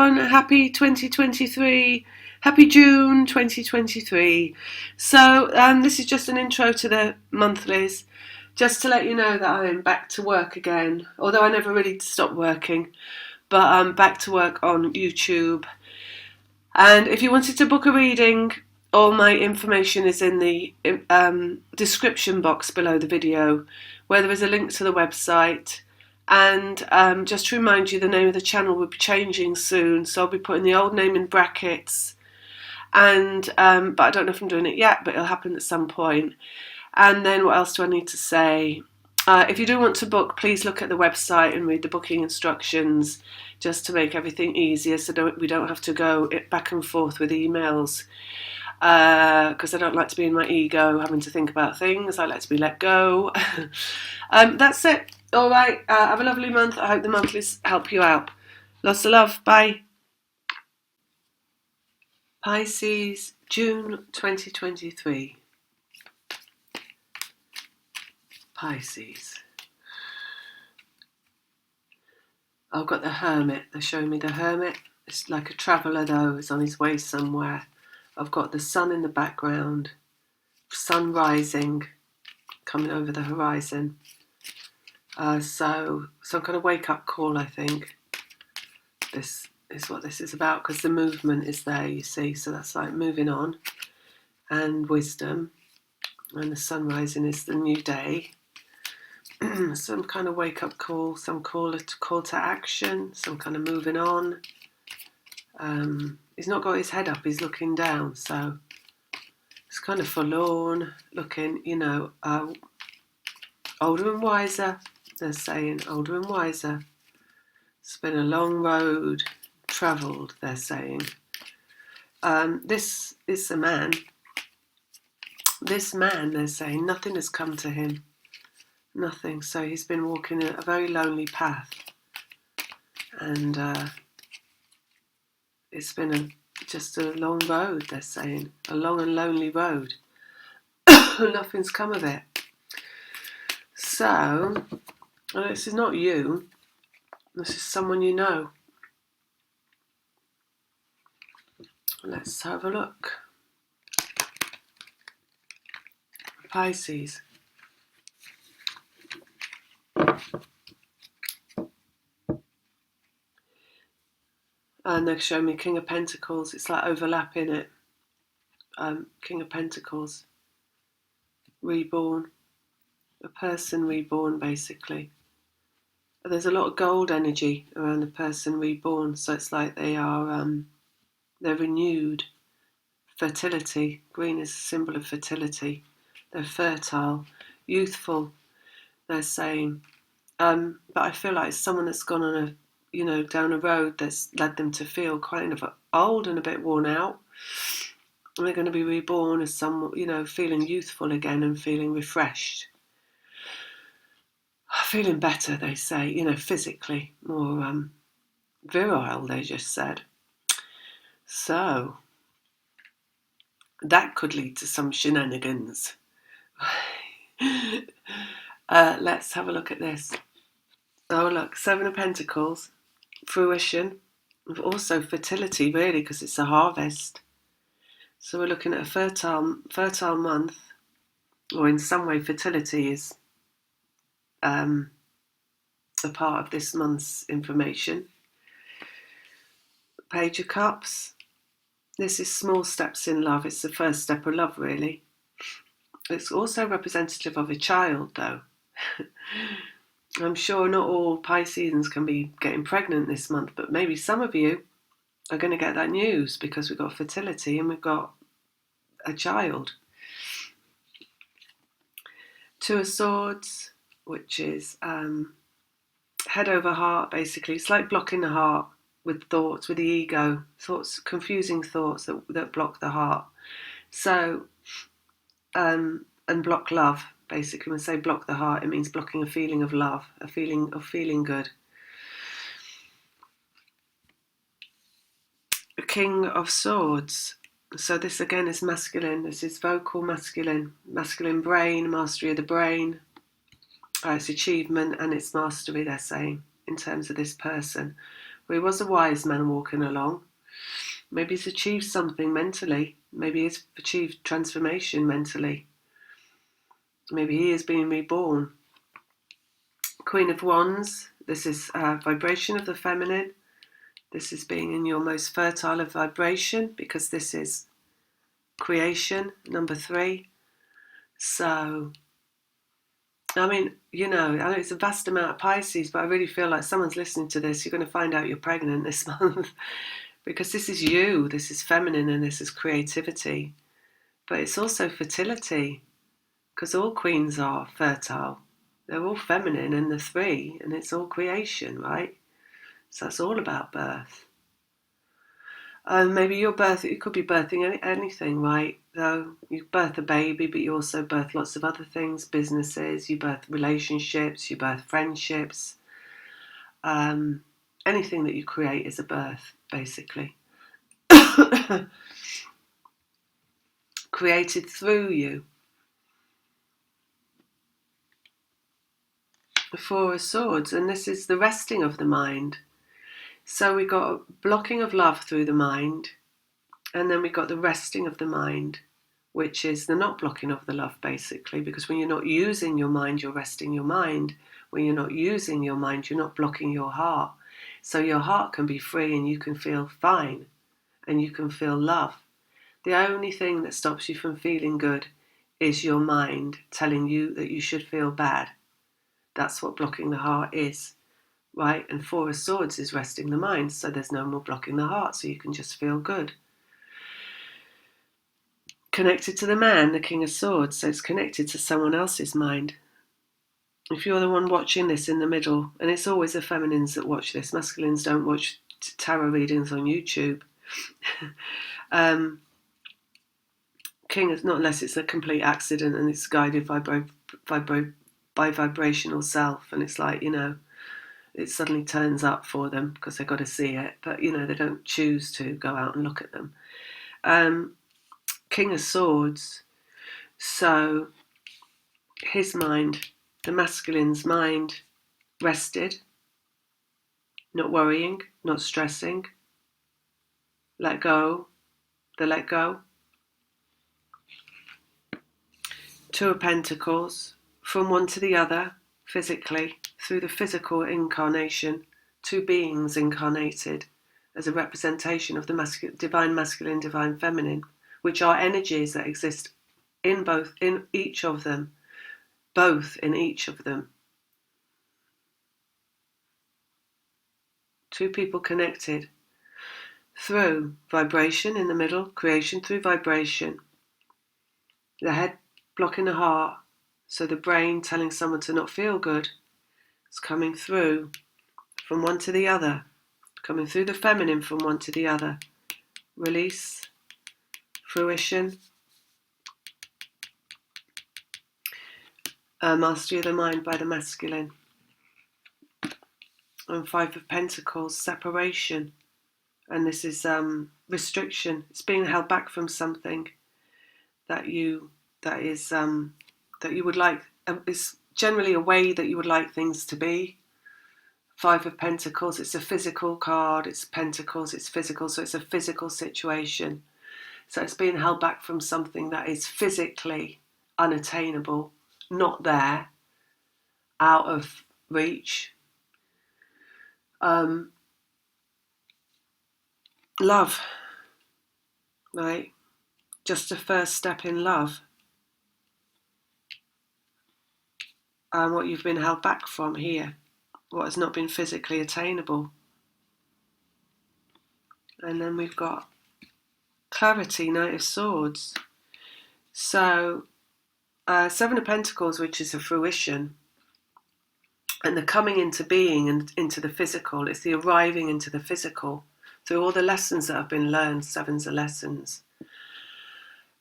everyone. Happy 2023. Happy June 2023. So this is just an intro to the monthlies, just to let you know that I'm back to work again, although I never really stopped working, but I'm back to work on YouTube. And if you wanted to book a reading, all my information is in the description box below the video, where there is a link to the website. And just to remind you, the name of the channel will be changing soon, so I'll be putting the old name in brackets. And but I don't know if I'm doing it yet, but it'll happen at some point. And then what else do I need to say? If you do want to book, please look at the website and read the booking instructions, just to make everything easier, so we don't have to go back and forth with emails. Because I don't like to be in my ego, having to think about things. I like to be let go. That's it. All right. Have a lovely month. I hope the monthlies help you out. Lots of love. Bye. Pisces, June 2023. Pisces. I've got the Hermit. They're showing me the Hermit. It's like a traveller though. It's on his way somewhere. I've got the sun in the background. Sun rising, coming over the horizon. So some kind of wake-up call, I think. This is what this is about, because the movement is there, you see. So that's like moving on, and wisdom, and the sun rising is the new day. Some kind of wake-up call, some call to action, some kind of moving on. He's not got his head up, he's looking down, so it's kind of forlorn looking, you know. Older and wiser, they're saying, older and wiser. It's been a long road travelled, they're saying. This is a man. This man, they're saying, nothing has come to him. Nothing. So he's been walking a very lonely path. And it's been just a long road, they're saying. A long and lonely road. Nothing's come of it. So, this is not you. This is someone you know. Let's have a look. Pisces. And they're showing me King of Pentacles. It's like overlapping it. King of Pentacles. Reborn. A person reborn, basically. There's a lot of gold energy around the person reborn, so it's like they are, they're renewed. Fertility. Green is a symbol of fertility. They're fertile, youthful, they're saying. But I feel like it's someone that's gone on a, you know, down a road that's led them to feel kind of old and a bit worn out. And they're going to be reborn as someone, you know, feeling youthful again and feeling refreshed. Feeling better, they say, you know, physically, more virile, they just said. So, that could lead to some shenanigans. Let's have a look at this. Oh, look, Seven of Pentacles, fruition, also fertility, really, because it's a harvest. So we're looking at a fertile month, or in some way fertility is a part of this month's information. Page of Cups. This is small steps in love. It's the first step of love, really. It's also representative of a child, though. I'm sure not all Pisceans can be getting pregnant this month, but maybe some of you are going to get that news, because we've got fertility and we've got a child. Two of Swords, which is head over heart, basically. It's like blocking the heart with thoughts, with the ego, thoughts, confusing thoughts that block the heart. So, and block love, basically. When I say block the heart, it means blocking a feeling of love, a feeling of feeling good. A King of Swords. So this again is masculine. This is vocal masculine. Masculine brain, mastery of the brain. It's achievement and it's mastery, they're saying, in terms of this person. He was a wise man walking along. Maybe he's achieved something mentally. Maybe he's achieved transformation mentally. Maybe he is being reborn. Queen of Wands, this is vibration of the feminine. This is being in your most fertile of vibration, because this is creation, number 3. So, I mean, I know it's a vast amount of Pisces, but I really feel like someone's listening to this. You're going to find out you're pregnant this month because this is you, this is feminine, and this is creativity. But it's also fertility, because all queens are fertile. They're all feminine in the 3, and it's all creation, right? So that's all about birth. Maybe you could be birthing anything, right? Though you birth a baby, but you also birth lots of other things, businesses, you birth relationships, you birth friendships. Anything that you create is a birth, basically. Created through you. The 4 of Swords, and this is the resting of the mind. So we got a blocking of love through the mind, and then we got the resting of the mind, which is the not blocking of the love, basically, because when you're not using your mind, you're resting your mind. When you're not using your mind, you're not blocking your heart. So your heart can be free and you can feel fine and you can feel love. The only thing that stops you from feeling good is your mind telling you that you should feel bad. That's what blocking the heart is, right? And 4 of Swords is resting the mind, so there's no more blocking the heart, so you can just feel good. Connected to the man, the King of Swords, so it's connected to someone else's mind. If you're the one watching this in the middle, and it's always the feminines that watch this, masculines don't watch tarot readings on YouTube. King is not, unless it's a complete accident and it's guided by vibrational self, and it's like, it suddenly turns up for them because they've got to see it, but they don't choose to go out and look at them. King of Swords, so his mind, the masculine's mind, rested, not worrying, not stressing, let go, the let go. 2 of Pentacles, from one to the other, physically, through the physical incarnation, 2 beings incarnated as a representation of the divine masculine, divine feminine, which are energies that exist in each of them, both in each of them. 2 people connected through vibration in the middle, creation through vibration. The head blocking the heart, so the brain telling someone to not feel good. It's coming through from one to the other, coming through the feminine from one to the other. Release, fruition, mastery of the mind by the masculine. And 5 of Pentacles, separation. And this is restriction. It's being held back from something that you would like. It's generally a way that you would like things to be. 5 of Pentacles, it's a physical card, it's Pentacles, it's physical, so it's a physical situation. So it's being held back from something that is physically unattainable, not there, out of reach. Love, right? Just a first step in love. What you've been held back from here, what has not been physically attainable. And then we've got clarity, Knight of Swords. So 7 of Pentacles, which is a fruition, and the coming into being and into the physical. It's the arriving into the physical through all the lessons that have been learned. 7's are lessons.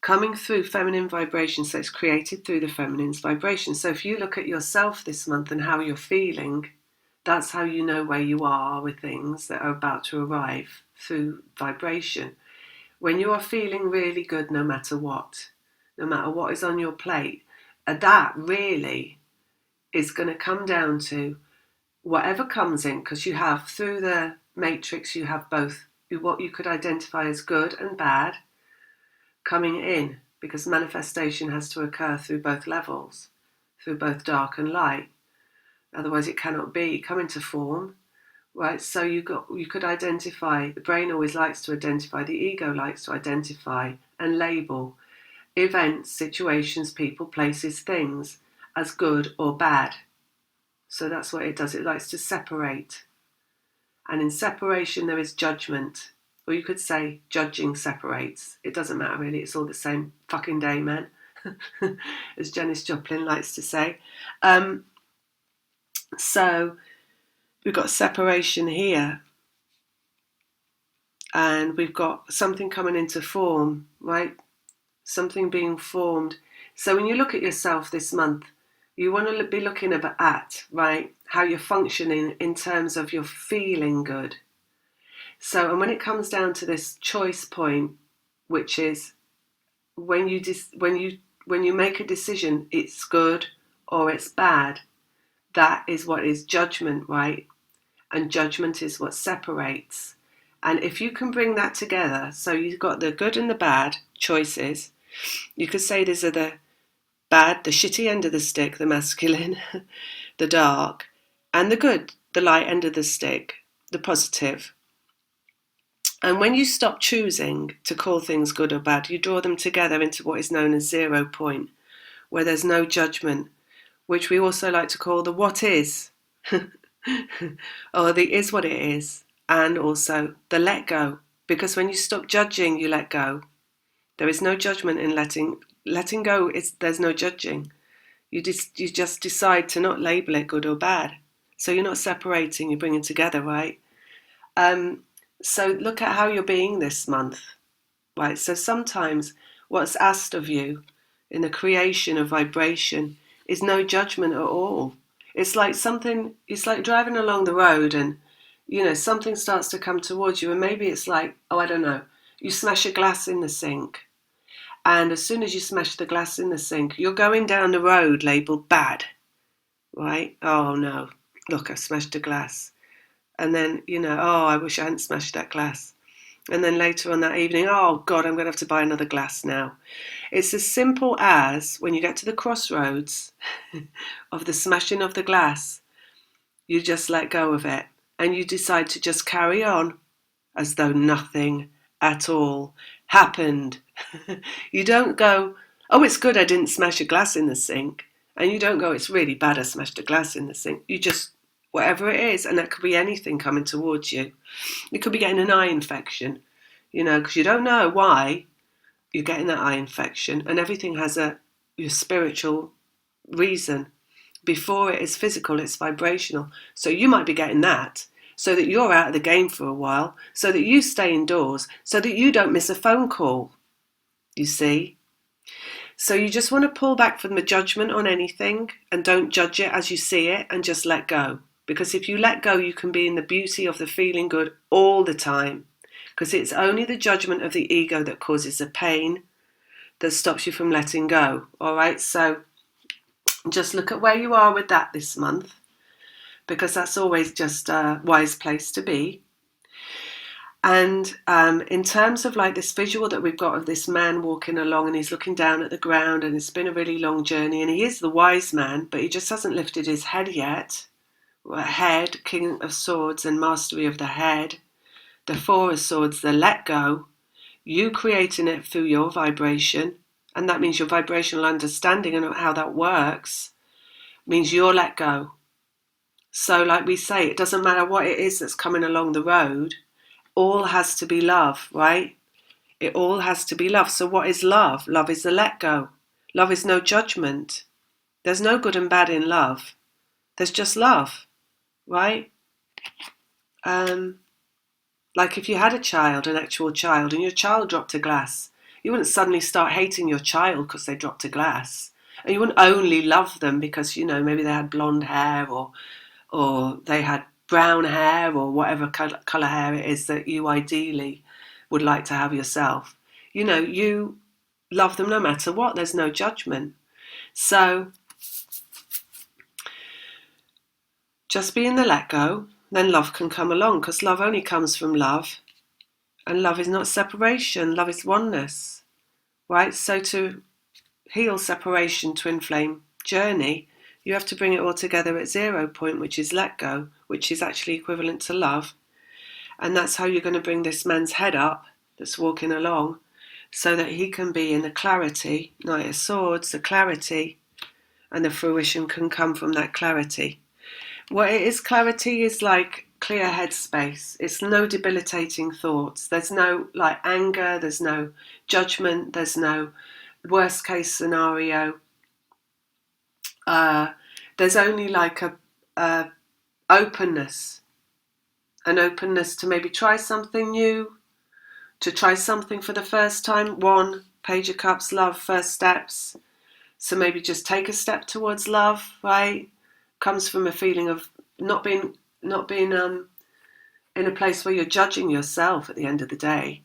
Coming through feminine vibration, so it's created through the feminine's vibration. So if you look at yourself this month and how you're feeling, that's how you know where you are with things that are about to arrive through vibration. When you are feeling really good, no matter what is on your plate, that really is going to come down to whatever comes in, because you have through the matrix you have both what you could identify as good and bad coming in, because manifestation has to occur through both levels, through both dark and light. Otherwise it cannot be come into form, right? So you could identify, the brain always likes to identify, the ego likes to identify and label events, situations, people, places, things as good or bad. So that's what it does. It likes to separate. And in separation there is judgment. Or you could say judging separates. It doesn't matter really, it's all the same fucking day, man. As Janis Joplin likes to say. So we've got separation here. And we've got something coming into form, right? Something being formed. So when you look at yourself this month, you want to be looking at, right, how you're functioning in terms of you're feeling good. So, and when it comes down to this choice point, which is when you make a decision, it's good or it's bad, that is what is judgment, right? And judgment is what separates. And if you can bring that together, so you've got the good and the bad choices, you could say these are the bad, the shitty end of the stick, the masculine, the dark, and the good, the light end of the stick, the positive. And when you stop choosing to call things good or bad, you draw them together into what is known as 0 point, where there's no judgment, which we also like to call the what is, or the is what it is, and also the let go. Because when you stop judging, you let go. There is no judgment in letting go. There's no judging. You just decide to not label it good or bad. So you're not separating, you're bringing together, right? So look at how you're being this month, right? So sometimes what's asked of you in the creation of vibration is no judgment at all. It's like driving along the road and, something starts to come towards you and maybe it's like, oh, I don't know, you smash a glass in the sink. And as soon as you smash the glass in the sink, you're going down the road labelled bad, right? Oh no, look, I smashed a glass. And then, oh, I wish I hadn't smashed that glass. And then later on that evening, oh God, I'm going to have to buy another glass now. It's as simple as when you get to the crossroads of the smashing of the glass, you just let go of it and you decide to just carry on as though nothing at all happened. You don't go, oh, it's good I didn't smash a glass in the sink. And you don't go, it's really bad I smashed a glass in the sink. You just, whatever it is, and that could be anything coming towards you. You could be getting an eye infection, because you don't know why you're getting that eye infection, and everything has your spiritual reason. Before it is physical, it's vibrational. So you might be getting that, so that you're out of the game for a while, so that you stay indoors, so that you don't miss a phone call, you see. So you just want to pull back from the judgment on anything and don't judge it as you see it and just let go. Because if you let go, you can be in the beauty of the feeling good all the time. Because it's only the judgment of the ego that causes the pain that stops you from letting go. All right, so just look at where you are with that this month, because that's always just a wise place to be. And in terms of like this visual that we've got of this man walking along and he's looking down at the ground and it's been a really long journey and he is the wise man, but he just hasn't lifted his head yet. Head, King of Swords and mastery of the head. The Four of Swords, the let go. You creating it through your vibration, and that means your vibrational understanding and how that works means you're let go. So like we say, it doesn't matter what it is that's coming along the road. All has to be love, right? It all has to be love. So what is love? Love is the let go. Love is no judgment. There's no good and bad in love. There's just love, right? Like if you had a child, an actual child, and your child dropped a glass, you wouldn't suddenly start hating your child because they dropped a glass. And you wouldn't only love them because, maybe they had blonde hair or they had brown hair or whatever colour hair it is that you ideally would like to have yourself. You love them no matter what. There's no judgment. So just be in the let go. then love can come along, because love only comes from love, and love is not separation, love is oneness, right? So to heal separation, twin flame journey, you have to bring it all together at 0 point, which is let go, which is actually equivalent to love. And that's how you're going to bring this man's head up that's walking along, so that he can be in the clarity, Knight of Swords, the clarity, and the fruition can come from that clarity. What it is, clarity is like clear headspace. It's no debilitating thoughts. There's no like anger, there's no judgment, there's no worst case scenario. There's only like a openness, an openness to maybe try something new, to try something for the first time. 1, Page of Cups, love, first steps. So maybe just take a step towards love, right? Comes from a feeling of not being in a place where you're judging yourself at the end of the day.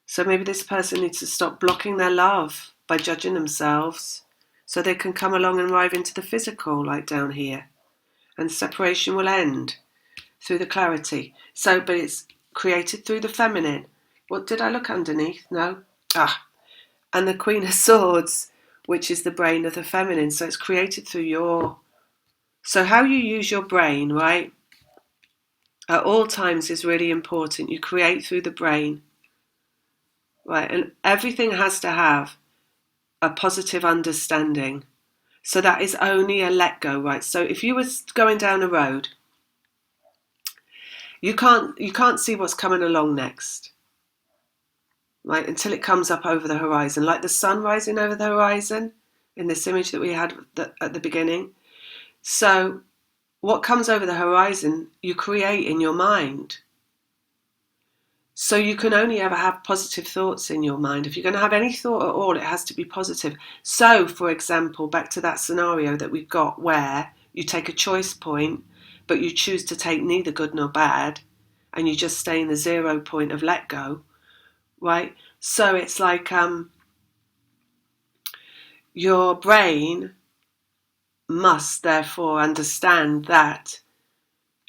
So maybe this person needs to stop blocking their love by judging themselves, so they can come along and arrive into the physical, like down here. And separation will end through the clarity. So, but it's created through the feminine. What did I look underneath? No. And the Queen of Swords, which is the brain of the feminine. So it's created through your... So how you use your brain, right, at all times is really important. You create through the brain, right? And everything has to have a positive understanding. So that is only a let go, right? So if you were going down a road, you can't see what's coming along next, right? Until it comes up over the horizon, like the sun rising over the horizon in this image that we had at the beginning. So what comes over the horizon, you create in your mind. So you can only ever have positive thoughts in your mind. If you're going to have any thought at all, it has to be positive. So, for example, back to that scenario that we've got where you take a choice point, but you choose to take neither good nor bad, and you just stay in the 0 point of let go, right? So it's like your brain must therefore understand that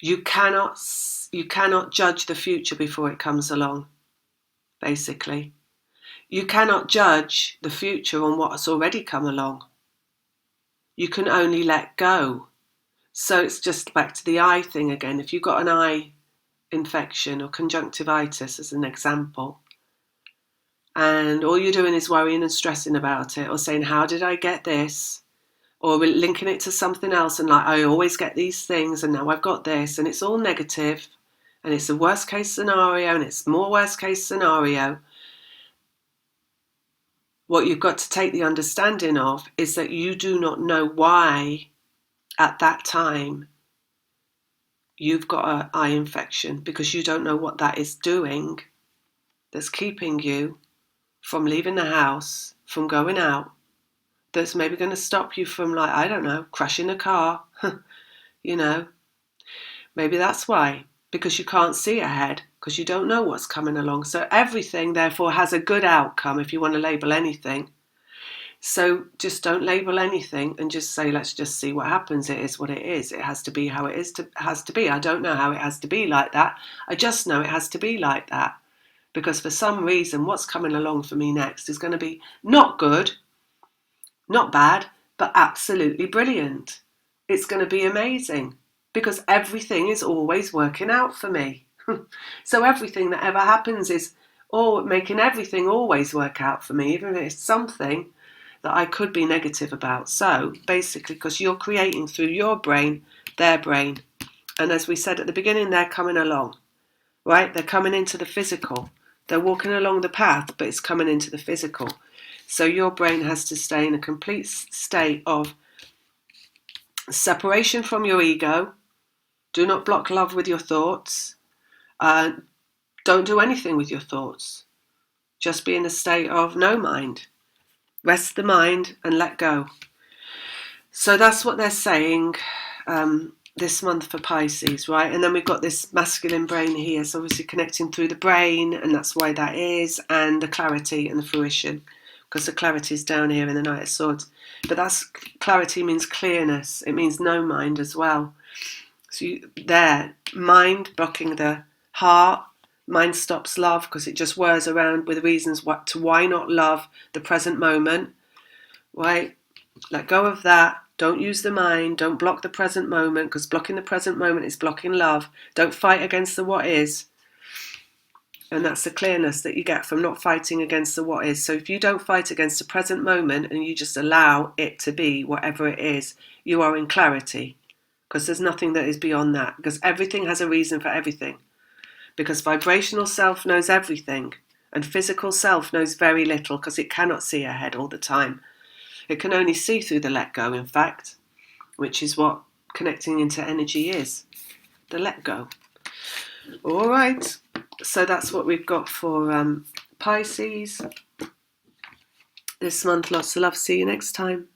you cannot judge the future before it comes along, basically. You cannot judge the future on what's already come along. You can only let go. So it's just back to the eye thing again. If you've got an eye infection or conjunctivitis as an example, and all you're doing is worrying and stressing about it, or saying, how did I get this? Or linking it to something else, and like, I always get these things, and now I've got this, and it's all negative, and it's a worst case scenario, and it's more worst case scenario. What you've got to take the understanding of is that you do not know why at that time you've got an eye infection, because you don't know what that is doing that's keeping you from leaving the house, from going out, that's maybe going to stop you from, like, I don't know, crashing a car, you know. Maybe that's why, because you can't see ahead, because you don't know what's coming along. So everything, therefore, has a good outcome if you want to label anything. So just don't label anything and just say, let's just see what happens. It is what it is. It has to be how it has to be. I don't know how it has to be like that. I just know it has to be like that. Because for some reason, what's coming along for me next is going to be not good, not bad, but absolutely brilliant. It's going to be amazing, because everything is always working out for me. So everything that ever happens is making everything always work out for me, even if it's something that I could be negative about. So basically, because you're creating through your brain, their brain. And as we said at the beginning, they're coming along, right? They're coming into the physical. They're walking along the path, but it's coming into the physical. So your brain has to stay in a complete state of separation from your ego. Do not block love with your thoughts. Don't do anything with your thoughts. Just be in a state of no mind. Rest the mind and let go. So that's what they're saying this month for Pisces, right? And then we've got this masculine brain here, so obviously connecting through the brain, and that's why that is, and the clarity and the fruition, because the clarity is down here in the Knight of Swords. But that's clarity means clearness. It means no mind as well. So mind blocking the heart. Mind stops love because it just whirs around with reasons why not love the present moment. Right? Let go of that. Don't use the mind. Don't block the present moment, because blocking the present moment is blocking love. Don't fight against the what is. And that's the clearness that you get from not fighting against the what is. So if you don't fight against the present moment and you just allow it to be whatever it is, you are in clarity. Because there's nothing that is beyond that. Because everything has a reason for everything. Because vibrational self knows everything. And physical self knows very little, because it cannot see ahead all the time. It can only see through the let go, in fact, which is what connecting into energy is. The let go. All right. So that's what we've got for Pisces this month. Lots of love. See you next time.